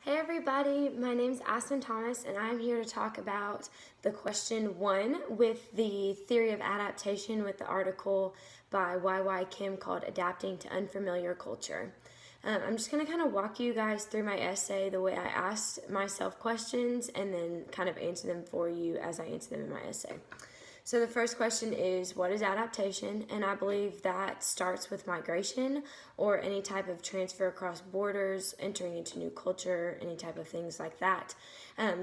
Hey everybody, my name is Aspen Thomas and I'm here to talk about the question 1 with the theory of adaptation with the article by Y.Y. Kim called Adapting to Unfamiliar Culture. I'm just going to kind of walk you guys through my essay the way I asked myself questions and then kind of answer them for you as I answer them in my essay. So the first question is, what is adaptation? And I believe that starts with migration or any type of transfer across borders, entering into new culture, any type of things like that.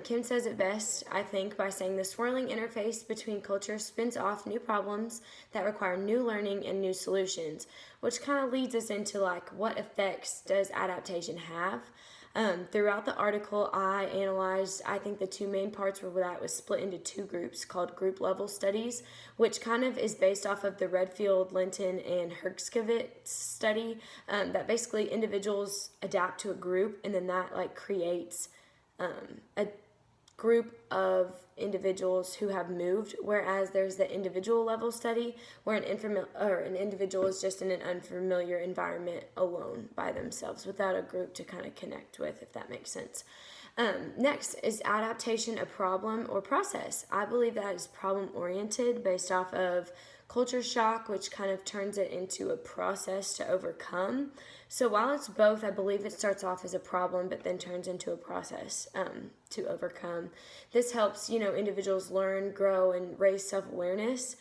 Kim says it best, I think, by saying the swirling interface between cultures spins off new problems that require new learning and new solutions, which kind of leads us into like, what effects does adaptation have? Throughout the article, I analyzed, I think the two main parts were that was split into two groups called group level studies, which kind of is based off of the Redfield, Linton, and Herskowitz study, that basically individuals adapt to a group and then that like creates a group of individuals who have moved, whereas there's the individual level study where an individual is just in an unfamiliar environment alone by themselves without a group to kind of connect with, if that makes sense. Next, is adaptation a problem or process? I believe that is problem oriented based off of culture shock, which kind of turns it into a process to overcome. So while it's both, I believe it starts off as a problem but then turns into a process to overcome. This helps, individuals learn, grow, and raise self-awareness,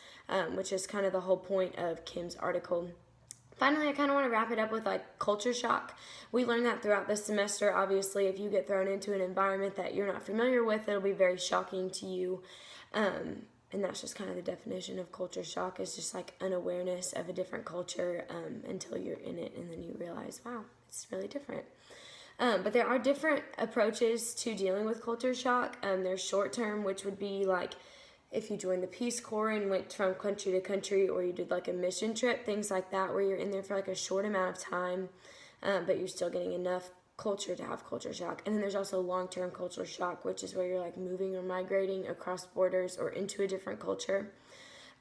which is kind of the whole point of Kim's article. Finally, I kind of want to wrap it up with like culture shock. We learned that throughout the semester. Obviously, if you get thrown into an environment that you're not familiar with, it'll be very shocking to you. And that's just kind of the definition of culture shock, is just like unawareness of a different culture until you're in it and then you realize, wow, it's really different. But there are different approaches to dealing with culture shock. There's short term, which would be like if you joined the Peace Corps and went from country to country, or you did like a mission trip, things like that, where you're in there for like a short amount of time, but you're still getting enough culture to have culture shock. And then there's also long-term culture shock, which is where you're like moving or migrating across borders or into a different culture.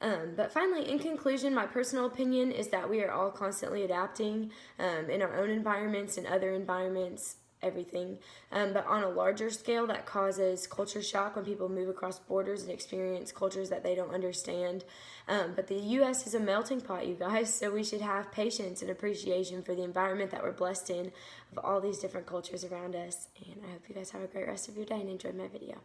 But finally, in conclusion, my personal opinion is that we are all constantly adapting in our own environments and other environments, everything. But on a larger scale, that causes culture shock when people move across borders and experience cultures that they don't understand. But the U.S. is a melting pot, you guys, so we should have patience and appreciation for the environment that we're blessed in of all these different cultures around us. And I hope you guys have a great rest of your day and enjoyed my video.